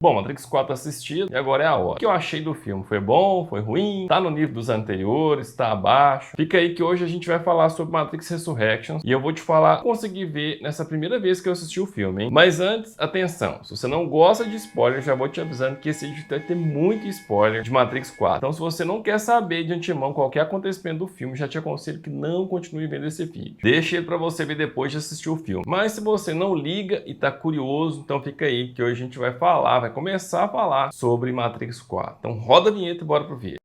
Bom, Matrix 4 assistido e agora é a hora. O que eu achei do filme? Foi bom? Foi ruim? Tá no nível dos anteriores? Tá abaixo? Fica aí que hoje a gente vai falar sobre Matrix Resurrections e eu vou te falar, consegui ver nessa primeira vez que eu assisti o filme, hein? Mas antes, atenção, se você não gosta de spoiler, já vou te avisando que esse vídeo vai ter muito spoiler de Matrix 4. Então, se você não quer saber de antemão qualquer acontecimento do filme, já te aconselho que não continue vendo esse vídeo. Deixa ele pra você ver depois de assistir o filme. Mas se você não liga e tá curioso, então fica aí que hoje a gente vai começar a falar sobre Matrix 4. Então roda a vinheta e bora pro vídeo.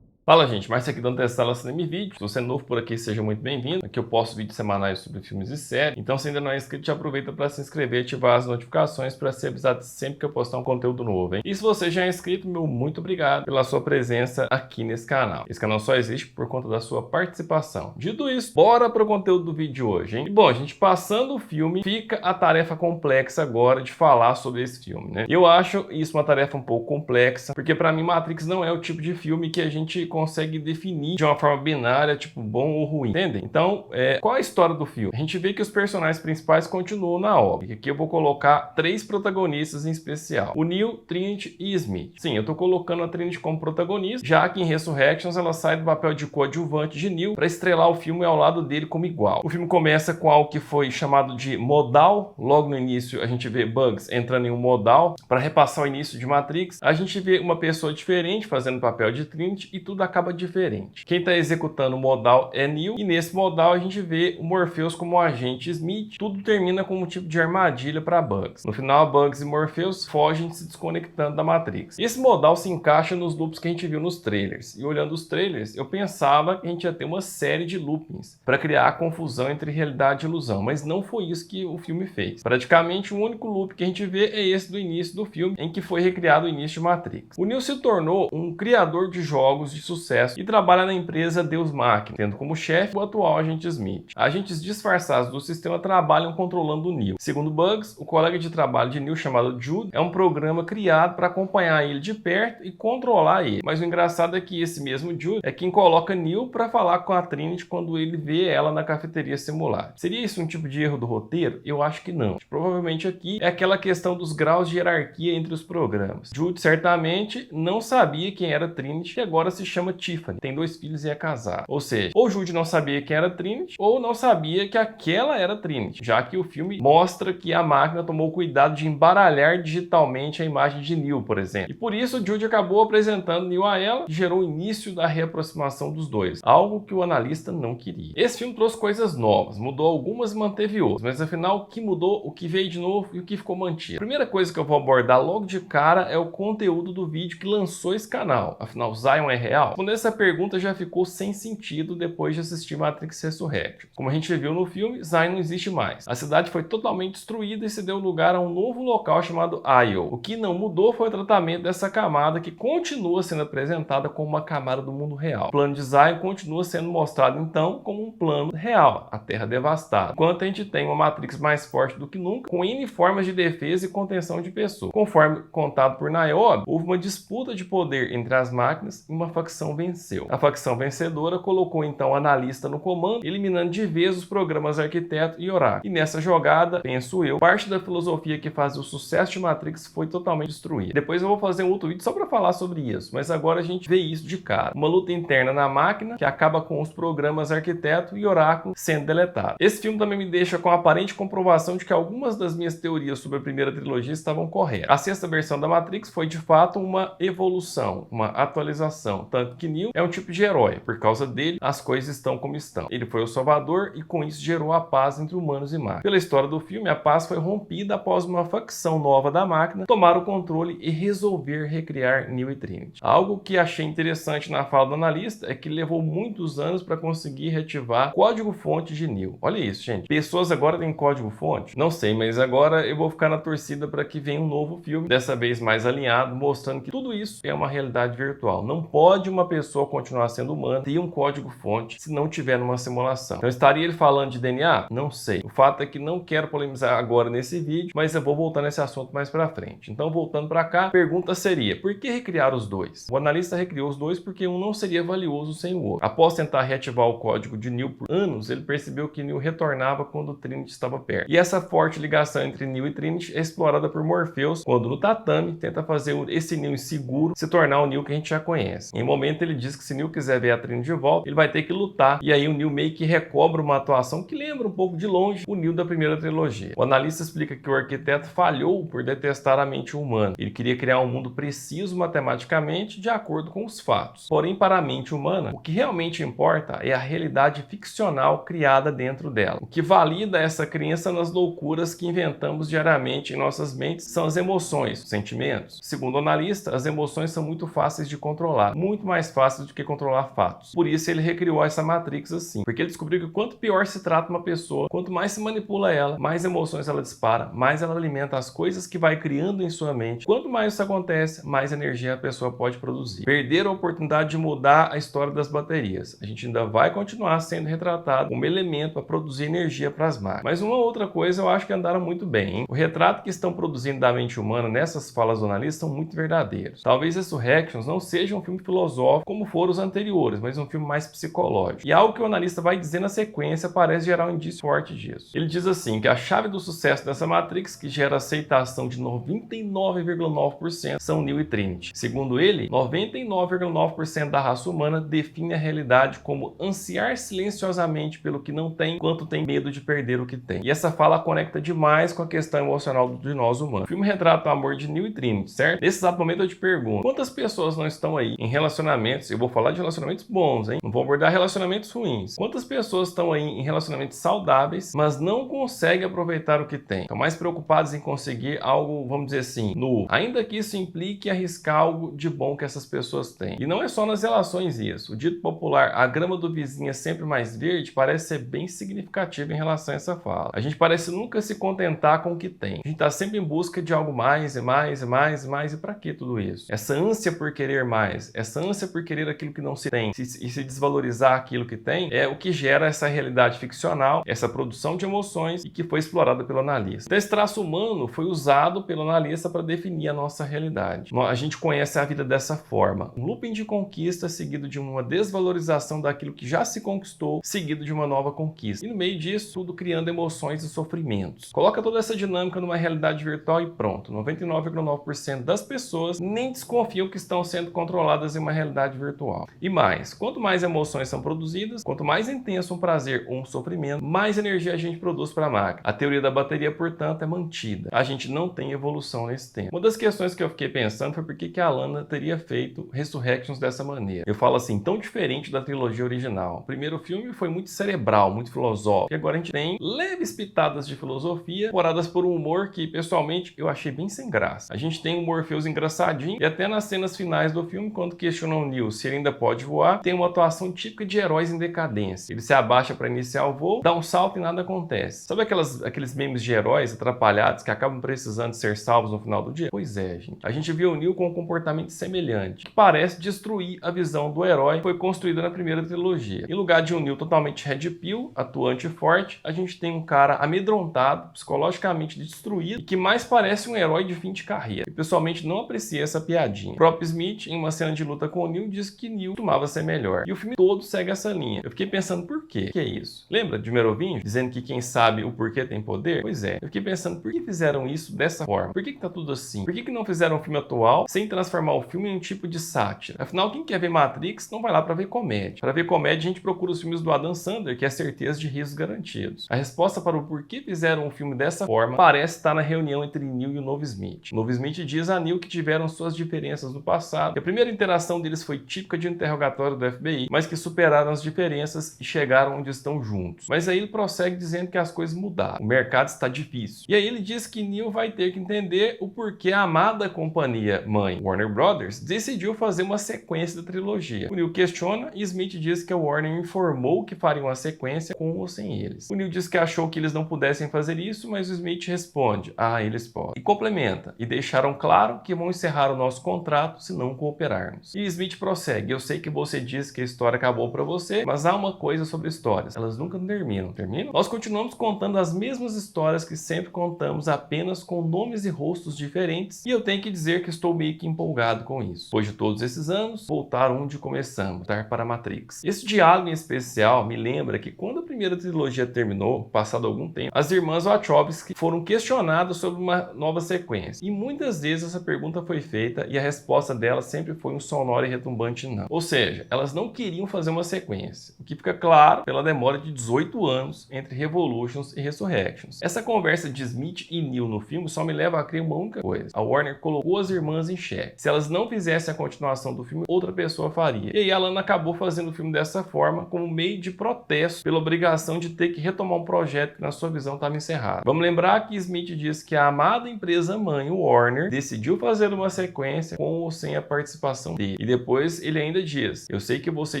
Fala gente, Márcio aqui do Antestala Cinema e Vídeo. Se você é novo por aqui, seja muito bem-vindo. Aqui eu posto vídeos semanais sobre filmes e séries. Então se ainda não é inscrito, já aproveita para se inscrever e ativar as notificações para ser avisado sempre que eu postar um conteúdo novo, hein? E se você já é inscrito, meu muito obrigado pela sua presença aqui nesse canal. Esse canal só existe por conta da sua participação. Dito isso, bora pro conteúdo do vídeo de hoje, hein? E bom, gente, passando o filme, fica a tarefa complexa agora de falar sobre esse filme, né? Eu acho isso uma tarefa um pouco complexa, porque para mim Matrix não é o tipo de filme que a gente consegue definir de uma forma binária, tipo bom ou ruim, entendem? Então, qual é a história do filme? A gente vê que os personagens principais continuam na obra. E aqui eu vou colocar 3 protagonistas em especial: o Neo, Trinity e Smith. Sim, eu tô colocando a Trinity como protagonista, já que em Resurrections ela sai do papel de coadjuvante de Neo para estrelar o filme ao lado dele como igual. O filme começa com algo que foi chamado de modal. Logo no início a gente vê Bugs entrando em um modal para repassar o início de Matrix. A gente vê uma pessoa diferente fazendo o papel de Trinity e tudo acaba diferente. Quem está executando o modal é Neo, e nesse modal a gente vê o Morpheus como o agente Smith. Tudo termina com um tipo de armadilha para Bugs. No final, Bugs e Morpheus fogem se desconectando da Matrix. Esse modal se encaixa nos loops que a gente viu nos trailers. E olhando os trailers, eu pensava que a gente ia ter uma série de loopings para criar a confusão entre realidade e ilusão, mas não foi isso que o filme fez. Praticamente o único loop que a gente vê é esse do início do filme, em que foi recriado o início de Matrix. O Neo se tornou um criador de jogos de sucesso e trabalha na empresa Deus Máquina, tendo como chefe o atual agente Smith. Agentes disfarçados do sistema trabalham controlando o Neo. Segundo Bugs, o colega de trabalho de Neo chamado Jude é um programa criado para acompanhar ele de perto e controlar ele. Mas o engraçado é que esse mesmo Jude é quem coloca Neo para falar com a Trinity quando ele vê ela na cafeteria simulada. Seria isso um tipo de erro do roteiro? Eu acho que não. Provavelmente aqui é aquela questão dos graus de hierarquia entre os programas. Jude certamente não sabia quem era Trinity e agora se chama Tiffany. Tem 2 filhos e é casado. Ou seja, ou Jude não sabia quem era Trinity, ou não sabia que aquela era Trinity, já que o filme mostra que a máquina tomou cuidado de embaralhar digitalmente a imagem de Neo, por exemplo. E por isso Jude acabou apresentando Neo a ela, que gerou o início da reaproximação dos dois, algo que o analista não queria. Esse filme trouxe coisas novas, mudou algumas e manteve outras, mas afinal o que mudou, o que veio de novo e o que ficou mantido? A primeira coisa que eu vou abordar logo de cara é o conteúdo do vídeo que lançou esse canal. Afinal, Zion é real? Responder essa pergunta já ficou sem sentido depois de assistir Matrix Resurrections. Como a gente viu no filme, Zion não existe mais. A cidade foi totalmente destruída e se deu lugar a um novo local chamado Io. O que não mudou foi o tratamento dessa camada, que continua sendo apresentada como uma camada do mundo real. O plano de Zion continua sendo mostrado então como um plano real, a Terra devastada. Enquanto a gente tem uma Matrix mais forte do que nunca, com N formas de defesa e contenção de pessoas. Conforme contado por Niobe, houve uma disputa de poder entre as máquinas e uma facção venceu. A facção vencedora colocou então o analista no comando, eliminando de vez os programas Arquiteto e Oráculo. E nessa jogada, penso eu, parte da filosofia que fazia o sucesso de Matrix foi totalmente destruída. Depois eu vou fazer um outro vídeo só para falar sobre isso, mas agora a gente vê isso de cara. Uma luta interna na máquina que acaba com os programas Arquiteto e Oráculo sendo deletados. Esse filme também me deixa com a aparente comprovação de que algumas das minhas teorias sobre a primeira trilogia estavam corretas. A 6ª versão da Matrix foi de fato uma evolução, uma atualização, tanto que Neo é um tipo de herói. Por causa dele, as coisas estão como estão. Ele foi o salvador e com isso gerou a paz entre humanos e máquinas. Pela história do filme, a paz foi rompida após uma facção nova da máquina tomar o controle e resolver recriar Neo e Trinity. Algo que achei interessante na fala do analista é que levou muitos anos para conseguir reativar o código-fonte de Neo. Olha isso, gente. Pessoas agora têm código-fonte? Não sei, mas agora eu vou ficar na torcida para que venha um novo filme, dessa vez mais alinhado, mostrando que tudo isso é uma realidade virtual. Não pode uma uma pessoa continuar sendo humana ter um código-fonte se não tiver numa simulação. Então estaria ele falando de DNA? Não sei. O fato é que não quero polemizar agora nesse vídeo, mas eu vou voltar nesse assunto mais pra frente. Então, voltando para cá, a pergunta seria: por que recriar os dois? O analista recriou os dois porque um não seria valioso sem o outro. Após tentar reativar o código de Neo por anos, ele percebeu que Neo retornava quando o Trinity estava perto. E essa forte ligação entre Neo e Trinity é explorada por Morpheus quando no tatame tenta fazer esse Neo inseguro se tornar o Neo que a gente já conhece. Em um momento ele diz que se Neo quiser ver a Trinity de volta, ele vai ter que lutar, e aí o Neo meio que recobra uma atuação que lembra um pouco de longe o Neo da primeira trilogia. O analista explica que o arquiteto falhou por detestar a mente humana. Ele queria criar um mundo preciso matematicamente de acordo com os fatos. Porém, para a mente humana, o que realmente importa é a realidade ficcional criada dentro dela. O que valida essa crença nas loucuras que inventamos diariamente em nossas mentes são as emoções, os sentimentos. Segundo o analista, as emoções são muito fáceis de controlar, muito mais fáceis do que controlar fatos. Por isso ele recriou essa Matrix assim, porque ele descobriu que quanto pior se trata uma pessoa, quanto mais se manipula ela, mais emoções ela dispara, mais ela alimenta as coisas que vai criando em sua mente. Quanto mais isso acontece, mais energia a pessoa pode produzir. Perder a oportunidade de mudar a história das baterias. A gente ainda vai continuar sendo retratado como elemento para produzir energia para as máquinas. Mas uma outra coisa eu acho que andaram muito bem, hein? O retrato que estão produzindo da mente humana nessas falas do analista são muito verdadeiros. Talvez Resurrections não seja um filme filosófico como foram os anteriores, mas um filme mais psicológico. E algo que o analista vai dizer na sequência parece gerar um indício forte disso. Ele diz assim, que a chave do sucesso dessa Matrix, que gera aceitação de 99,9%, são Neo e Trinity. Segundo ele, 99,9% da raça humana define a realidade como ansiar silenciosamente pelo que não tem, enquanto tem medo de perder o que tem. E essa fala conecta demais com a questão emocional de nós humanos. O filme retrata o amor de Neo e Trinity, certo? Nesse exato momento eu te pergunto, quantas pessoas não estão aí em relacionamentos, eu vou falar de relacionamentos bons, hein? Não vou abordar relacionamentos ruins. Quantas pessoas estão aí em relacionamentos saudáveis, mas não conseguem aproveitar o que têm? Estão mais preocupados em conseguir algo, vamos dizer assim, nu. Ainda que isso implique arriscar algo de bom que essas pessoas têm. E não é só nas relações isso. O dito popular, a grama do vizinho é sempre mais verde, parece ser bem significativo em relação a essa fala. A gente parece nunca se contentar com o que tem. A gente está sempre em busca de algo mais e mais e mais e mais. E para que tudo isso? Essa ânsia por querer mais, essa ânsia por querer aquilo que não se tem e se desvalorizar aquilo que tem, é o que gera essa realidade ficcional, essa produção de emoções e que foi explorada pelo analista. Então, esse traço humano foi usado pelo analista para definir a nossa realidade. A gente conhece a vida dessa forma. Um looping de conquista seguido de uma desvalorização daquilo que já se conquistou, seguido de uma nova conquista. E no meio disso, tudo criando emoções e sofrimentos. Coloca toda essa dinâmica numa realidade virtual e pronto. 99,9% das pessoas nem desconfiam que estão sendo controladas em uma realidade virtual. E mais, quanto mais emoções são produzidas, quanto mais intenso um prazer ou um sofrimento, mais energia a gente produz para a máquina. A teoria da bateria, portanto, é mantida. A gente não tem evolução nesse tempo. Uma das questões que eu fiquei pensando foi por que a Lana teria feito Resurrections dessa maneira. Eu falo assim, tão diferente da trilogia original. O primeiro filme foi muito cerebral, muito filosófico, e agora a gente tem leves pitadas de filosofia, poradas por um humor que, pessoalmente, eu achei bem sem graça. A gente tem um Morpheus engraçadinho, e até nas cenas finais do filme, quando questionam o Neo se ele ainda pode voar, tem uma atuação típica de heróis em decadência. Ele se abaixa para iniciar o voo, dá um salto e nada acontece. Sabe aqueles memes de heróis atrapalhados que acabam precisando ser salvos no final do dia? Pois é, gente. A gente viu o Neo com um comportamento semelhante, que parece destruir a visão do herói que foi construída na primeira trilogia. Em lugar de um Neo totalmente red pill, atuante e forte, a gente tem um cara amedrontado, psicologicamente destruído, e que mais parece um herói de fim de carreira. Eu pessoalmente não apreciei essa piadinha. O próprio Smith, em uma cena de luta com o Neo, diz que Neo costumava ser melhor. E o filme todo segue essa linha. Eu fiquei pensando, por quê? O que é isso? Lembra de Merovingio dizendo que quem sabe o porquê tem poder? Pois é. Eu fiquei pensando, por que fizeram isso dessa forma? Por que tá tudo assim? Por que não fizeram um filme atual sem transformar o filme em um tipo de sátira? Afinal, quem quer ver Matrix não vai lá pra ver comédia. Pra ver comédia, a gente procura os filmes do Adam Sandler, que é certeza de risos garantidos. A resposta para o porquê fizeram um filme dessa forma parece estar na reunião entre Neo e o novo Smith. O novo Smith diz a Neo que tiveram suas diferenças no passado, que a primeira interação deles foi típica de interrogatório do FBI, mas que superaram as diferenças e chegaram onde estão juntos. Mas aí ele prossegue dizendo que as coisas mudaram, o mercado está difícil. E aí ele diz que Neo vai ter que entender o porquê a amada companhia mãe Warner Brothers decidiu fazer uma sequência da trilogia. O Neo questiona e Smith diz que a Warner informou que faria uma sequência com ou sem eles. O Neo diz que achou que eles não pudessem fazer isso, mas o Smith responde, eles podem. E complementa, e deixaram claro que vão encerrar o nosso contrato se não cooperarmos. E Smith Smith prossegue: eu sei que você disse que a história acabou para você, mas há uma coisa sobre histórias. Elas nunca terminam. Terminam? Nós continuamos contando as mesmas histórias que sempre contamos, apenas com nomes e rostos diferentes, e eu tenho que dizer que estou meio que empolgado com isso. Depois de todos esses anos, voltar onde começamos, voltar para a Matrix. Esse diálogo em especial me lembra que quando a primeira trilogia terminou, passado algum tempo, as irmãs Wachowski foram questionadas sobre uma nova sequência. E muitas vezes essa pergunta foi feita e a resposta delas sempre foi um sonoro e retumbante não. Ou seja, elas não queriam fazer uma sequência, o que fica claro pela demora de 18 anos entre Revolutions e Resurrections. Essa conversa de Smith e Neo no filme só me leva a crer uma única coisa: a Warner colocou as irmãs em xeque. Se elas não fizessem a continuação do filme, outra pessoa faria. E aí a Lana acabou fazendo o filme dessa forma, como meio de protesto pela obrigação de ter que retomar um projeto que na sua visão estava encerrado. Vamos lembrar que Smith disse que a amada empresa mãe, o Warner, decidiu fazer uma sequência com ou sem a participação dele. E depois ele ainda diz: eu sei que você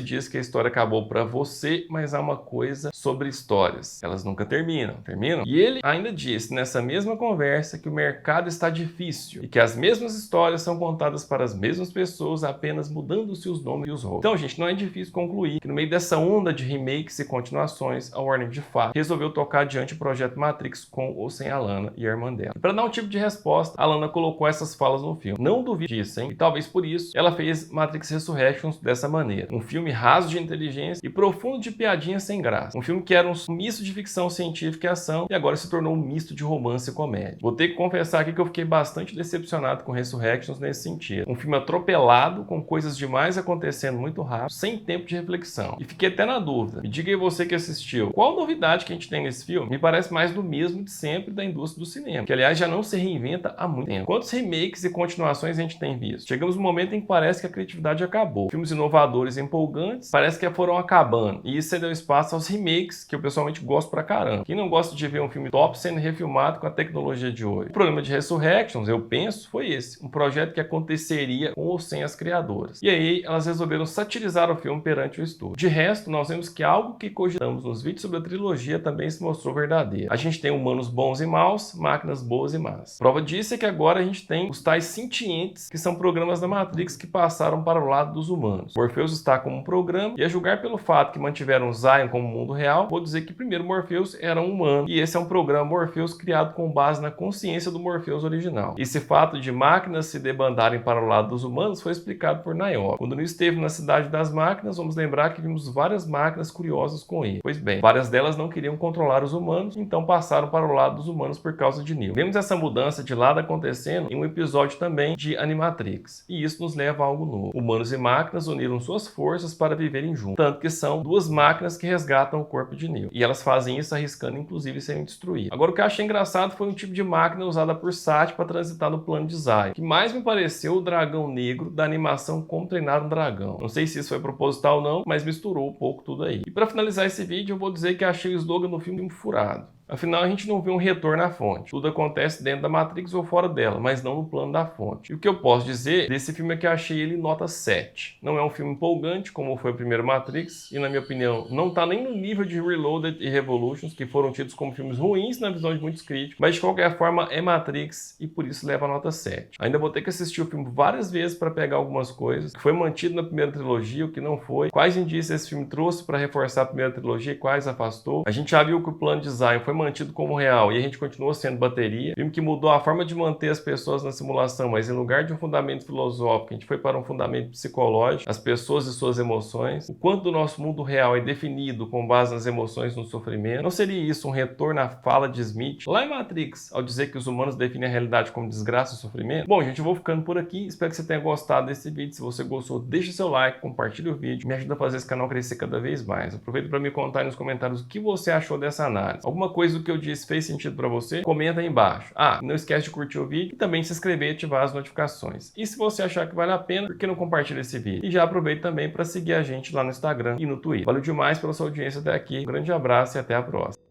diz que a história acabou para você, mas há uma coisa sobre histórias. Elas nunca terminam. Terminam? E ele ainda disse nessa mesma conversa que o mercado está difícil e que as mesmas histórias são contadas para as mesmas pessoas, apenas mudando-se os nomes e os rostos. Então, gente, não é difícil concluir que no meio dessa onda de remakes e continuações, a Warner de fato resolveu tocar adiante o projeto Matrix com ou sem a Lana e a irmã dela. E para dar um tipo de resposta, a Lana colocou essas falas no filme. Não duvide disso, hein? E talvez por isso ela fez Matrix Resurrections dessa maneira. Um filme raso de inteligência e profundo de piadinhas sem graça. Um filme que era um misto de ficção científica e ação e agora se tornou um misto de romance e comédia. Vou ter que confessar aqui que eu fiquei bastante decepcionado com Resurrections nesse sentido. Um filme atropelado, com coisas demais acontecendo muito rápido, sem tempo de reflexão. E fiquei até na dúvida. Me diga aí você que assistiu, qual novidade que a gente tem nesse filme? Me parece mais do mesmo de sempre da indústria do cinema, que aliás já não se reinventa há muito tempo. Quantos remakes e continuações a gente tem visto? Chegamos no momento em que parece que a criatividade acabou. Filmes inovadores e empolgantes parece que foram acabando. E isso deu espaço aos remakes, que eu pessoalmente gosto pra caramba. Quem não gosta de ver um filme top sendo refilmado com a tecnologia de hoje? O problema de Resurrections, eu penso, foi esse. Um projeto que aconteceria com ou sem as criadoras. E aí elas resolveram satirizar o filme perante o estúdio. De resto, nós vemos que algo que cogitamos nos vídeos sobre a trilogia também se mostrou verdadeiro. A gente tem humanos bons e maus, máquinas boas e más. Prova disso é que agora a gente tem os tais sentientes, que são programas da Matrix que passaram para o lado dos humanos. Morpheus está como um programa, e a julgar pelo fato que mantiveram Zion como mundo real, vou dizer que primeiro Morpheus era um humano, e esse é um programa Morpheus criado com base na consciência do Morpheus original. Esse fato de máquinas se debandarem para o lado dos humanos foi explicado por Niobe. Quando Neo esteve na cidade das máquinas, vamos lembrar que vimos várias máquinas curiosas com ele. Pois bem, várias delas não queriam controlar os humanos, então passaram para o lado dos humanos por causa de Neo. Vemos essa mudança de lado acontecendo em um episódio também de Animatrix, e isso nos leva a algo novo. Humanos e máquinas uniram suas forças para viverem juntos, tanto que são duas máquinas que resgatam o corpo de Neo, e elas fazem isso arriscando inclusive serem destruídas. Agora, o que eu achei engraçado foi um tipo de máquina usada por Sati para transitar no plano de Zion. O que mais me pareceu o dragão negro da animação Como Treinar um Dragão. Não sei se isso foi proposital ou não, mas misturou um pouco tudo aí. E para finalizar esse vídeo, eu vou dizer que achei o slogan no filme furado. Afinal, a gente não vê um retorno à fonte. Tudo acontece dentro da Matrix ou fora dela, mas não no plano da fonte. E o que eu posso dizer desse filme é que eu achei ele nota 7. Não é um filme empolgante, como foi o primeiro Matrix, e na minha opinião, não tá nem no nível de Reloaded e Revolutions, que foram tidos como filmes ruins na visão de muitos críticos, mas de qualquer forma é Matrix e por isso leva a nota 7. Ainda vou ter que assistir o filme várias vezes para pegar algumas coisas, que foi mantido na primeira trilogia, o que não foi, quais indícios esse filme trouxe para reforçar a primeira trilogia e quais afastou. A gente já viu que o plano de Zion foi mantido como real e a gente continuou sendo bateria. Vimos que mudou a forma de manter as pessoas na simulação, mas em lugar de um fundamento filosófico, a gente foi para um fundamento psicológico, as pessoas e suas emoções. O quanto do nosso mundo real é definido com base nas emoções e no sofrimento. Não seria isso um retorno à fala de Smith lá em Matrix, ao dizer que os humanos definem a realidade como desgraça e sofrimento? Bom, gente, eu vou ficando por aqui. Espero que você tenha gostado desse vídeo. Se você gostou, deixa seu like, compartilha o vídeo, me ajuda a fazer esse canal crescer cada vez mais. Aproveita para me contar aí nos comentários o que você achou dessa análise. Alguma coisa do que eu disse fez sentido para você? Comenta aí embaixo. Não esquece de curtir o vídeo e também se inscrever e ativar as notificações. E se você achar que vale a pena, por que não compartilha esse vídeo? E já aproveita também para seguir a gente lá no Instagram e no Twitter. Valeu demais pela sua audiência até aqui. Um grande abraço e até a próxima.